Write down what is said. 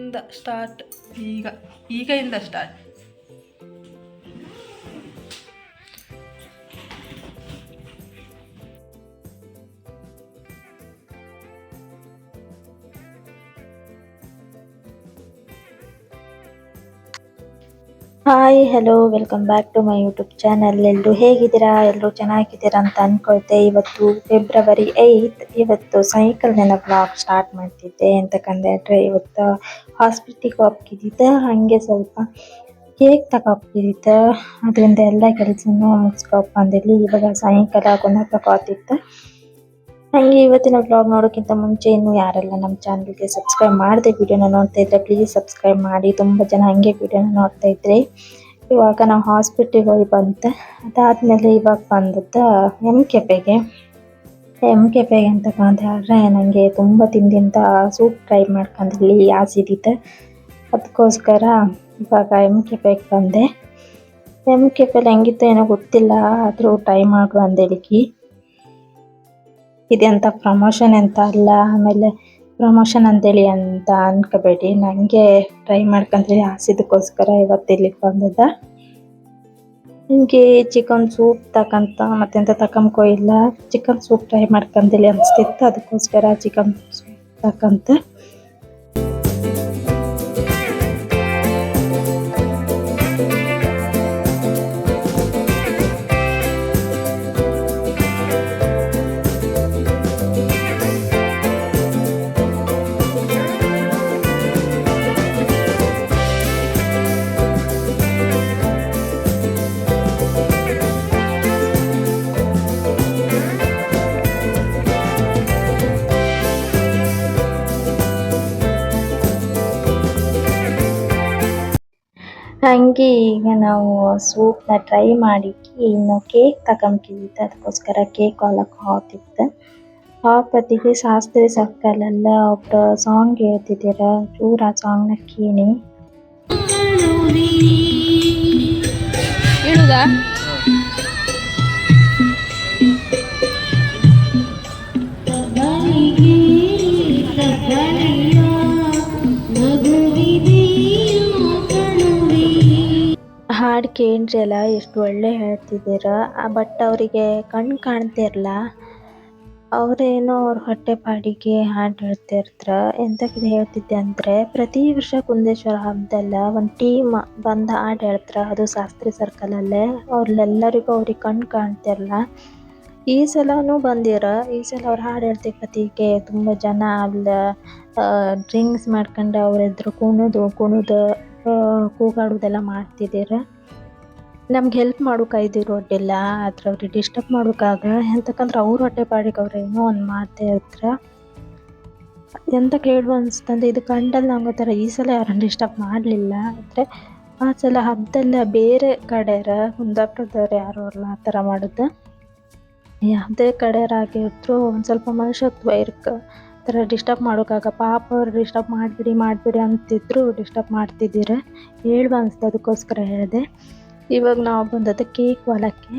ಇಂದ ಸ್ಟಾರ್ಟ್. ಈಗ ಇಂದ start. Hi hello welcome back to my YouTube channel. ಎಲ್ಲರೂ ಹೇಗಿದ್ದೀರಾ? ಎಲ್ಲರೂ ಚೆನ್ನಾಗಿದ್ದೀರಾ ಅಂತ ಅಂದ್ಕೊಳ್ತೆ. ಇವತ್ತು ಫೆಬ್ರವರಿ 8. ಇವತ್ತು ಸೈಕಲ್ನೆಲ್ಲ ಬ್ಲಾಗ್ ಸ್ಟಾರ್ಟ್ ಮಾಡ್ತಿದ್ದೆ ಎಂತಕ್ಕಂದ್ರೆ ಇವತ್ತು ಹಾಸ್ಪಿಟ್ಲಿಗೆ ಹೋಗ್ತಿದ್ದೆ. ಹಾಗೆ ಸ್ವಲ್ಪ ಕೇಕ್ ತಗೋತಿದ್ದೆ. ಅದರಿಂದ ಎಲ್ಲ ಕೆಲಸನೂ ಮುಗಿಸ್ಕೊಪ್ ಬಂದಿರಲಿ. ಇವಾಗ ಸಾಯಂಕಾಲ ಗುಣ ತಗೋತಿದ್ದೆ. ಹಾಗೆ ಇವತ್ತಿನ ಬ್ಲಾಗ್ ನೋಡೋಕ್ಕಿಂತ ಮುಂಚೆ ಇನ್ನೂ ಯಾರೆಲ್ಲ ನಮ್ಮ ಚಾನಲ್ಗೆ ಸಬ್ಸ್ಕ್ರೈಬ್ ಮಾಡದೆ ವಿಡಿಯೋನ ನೋಡ್ತಾ ಇದ್ರೆ ಪ್ಲೀಸ್ ಸಬ್ಸ್ಕ್ರೈಬ್ ಮಾಡಿ. ತುಂಬ ಜನ ಹಂಗೆ ವಿಡಿಯೋನ ನೋಡ್ತಾ ಇದ್ರಿ. ಇವಾಗ ನಾವು ಹಾಸ್ಪಿಟ್ಲಿಗೆ ಹೋಗಿ ಬಂತೆ. ಅದಾದಮೇಲೆ ಇವಾಗ ಬಂದದ್ದು ಎಮ್ ಕೆಫೆಗೆ ಅಂತ ಹೇಳಿದ್ರೆ ನನಗೆ ತುಂಬ ದಿನದಿಂದ ಸೂಪ್ ಟ್ರೈ ಮಾಡ್ಕೊಂಡಿರಲಿ ಆಸಿದಿದೆ. ಅದಕ್ಕೋಸ್ಕರ ಇವಾಗ ಎಮ್ ಕೆಫೆಗೆ ಬಂದೆ. ಎಮ್ ಕೆಫೆಲಿ ಹೆಂಗಿತ್ತು ಏನೋ ಗೊತ್ತಿಲ್ಲ, ಆದರೂ ಟ್ರೈ ಮಾಡುವ ಅಂದೇಳಿಕೆ. ಇದೆಂತ ಪ್ರಮೋಷನ್ ಅಂತ ಅಲ್ಲ, ಆಮೇಲೆ ಪ್ರಮೋಷನ್ ಅಂತೇಳಿ ಅಂತ ಅನ್ಕೋಬೇಡಿ. ನನಗೆ ಟ್ರೈ ಮಾಡ್ಕೊಂಡ್ರೆ ಆಸಿದಕ್ಕೋಸ್ಕರ ಇವತ್ತು ಇಲ್ಲಿಗೆ ಬಂದಿದ್ದ. ನಿಮಗೆ ಚಿಕನ್ ಸೂಪ್ ತಕ್ಕಂತ ಮತ್ತೆಂತ ತಕೊಂಬಕೋ ಇಲ್ಲ, ಚಿಕನ್ ಸೂಪ್ ಟ್ರೈ ಮಾಡ್ಕೊಂಡೇಳಿ ಅನಿಸ್ತಿತ್ತು. ಅದಕ್ಕೋಸ್ಕರ ಚಿಕನ್ ಸೂಪ್ ತಕ್ಕಂತ. ಹಂಗೆ ಈಗ ನಾವು ಸೂಪ್ನ ಟ್ರೈ ಮಾಡಿ ಇನ್ನು ಕೇಕ್ ತಗೊಂಬಿಟ್ಟಿದ್ದೆ. ಅದಕ್ಕೋಸ್ಕರ ಕೇಕ್ ಹೊಲಕ್ಕೆ ಹೋಗ್ತಿದ್ದೆ. ಹೊತ್ತಿಗೆ ಶಾಸ್ತ್ರಿ ಸರ್ಕಲಲ್ಲ ಒಬ್ಬರು ಸಾಂಗ್ ಹೇಳ್ತಿದ್ದೀರ. ಚೂರ ಸಾಂಗ್ನ ಕೇಳಿ. ಹಾಡು ಕೇಳ್ರಿ ಅಲ್ಲ ಎಷ್ಟು ಒಳ್ಳೆ ಹೇಳ್ತಿದ್ದೀರ. ಬಟ್ ಅವರಿಗೆ ಕಣ್ಣು ಕಾಣ್ತಿರಲ್ಲ. ಅವರೇನೋ ಅವ್ರ ಹೊಟ್ಟೆ ಪಾಡಿಗೆ ಹಾಡು ಹೇಳ್ತಿರ್ತಾರ. ಎಂತಕ್ಕೆ ಹೇಳ್ತಿದ್ದೆ ಅಂದರೆ, ಪ್ರತಿ ವರ್ಷ ಕುಂದೇಶ್ವರ ಹಬ್ಬದಲ್ಲ ಒಂದು ಟೀಮ್ ಬಂದು ಹಾಡು ಹೇಳ್ತಾರೆ. ಅದು ಶಾಸ್ತ್ರಿ ಸರ್ಕಲಲ್ಲೇ. ಅವ್ರೆಲ್ಲರಿಗೂ ಅವ್ರಿಗೆ ಕಣ್ಣು ಕಾಣ್ತಿರಲ್ಲ. ಈ ಸಲನೂ ಬಂದಿರ. ಈ ಸಲ ಅವ್ರು ಹಾಡು ಹೇಳ್ತಿದ್ದಕ್ಕೆ ತುಂಬ ಜನ ಅಲ್ಲಿ ಡ್ರಿಂಕ್ಸ್ ಮಾಡ್ಕೊಂಡು ಅವ್ರ ಎದುರು ಕುಣಿದು ಕೂಗಾಡೋದೆಲ್ಲ ಮಾಡ್ತಿದ್ದೀರ. ನಮ್ಗೆ ಹೆಲ್ಪ್ ಮಾಡೋಕೆ ಇದಿರೋದಿಲ್ಲ, ಆದ್ರೆ ಅವ್ರಿಗೆ ಡಿಸ್ಟರ್ಬ್ ಮಾಡೋಕ್ಕಾಗ. ಎಂತಕ್ಕಂದ್ರೆ ಅವ್ರ ಹೊಟ್ಟೆ ಪಾಡಿಗೆ ಅವ್ರು ಏನೋ ಒಂದು ಮಾಡ್ತಾ ಇರ್ತಾರೆ. ಎಂತಕ್ಕೆ ಹೇಳುವ ಅನಿಸ್ತಂದ್ರೆ ಇದು ಕಂಡಲ್ಲಿ ನಂಗೆ ಥರ ಈ ಸಲ ಯಾರನ್ನು ಡಿಸ್ಟರ್ಬ್ ಮಾಡಲಿಲ್ಲ. ಆದರೆ ಆ ಸಲ ಹಬ್ಬದಲ್ಲ ಬೇರೆ ಕಡೆಯರ ಕುಂದಾಪುರದವ್ರು ಯಾರು ಅಲ್ಲ ಆ ಥರ ಮಾಡೋದು. ಯಾವುದೇ ಕಡೆಯರಾಗಿದ್ರು ಒಂದು ಸ್ವಲ್ಪ ಮನುಷ್ಯತ್ವ ಇರ್ಕ ಥರ ಡಿಸ್ಟರ್ಬ್ ಮಾಡೋಕ್ಕಾಗ. ಪಾಪ ಅವ್ರು ಡಿಸ್ಟರ್ಬ್ ಮಾಡಿಬಿಡಿ ಅಂತಿದ್ರು ಡಿಸ್ಟರ್ಬ್ ಮಾಡ್ತಿದ್ದೀರ ಹೇಳುವ ಅನಿಸ್ತು. ಅದಕ್ಕೋಸ್ಕರ ಹೇಳಿದೆ. ಇವಾಗ ನಾವು ಬಂದದ್ದು ಕೇಕ್ ಹೊಲಕ್ಕೆ.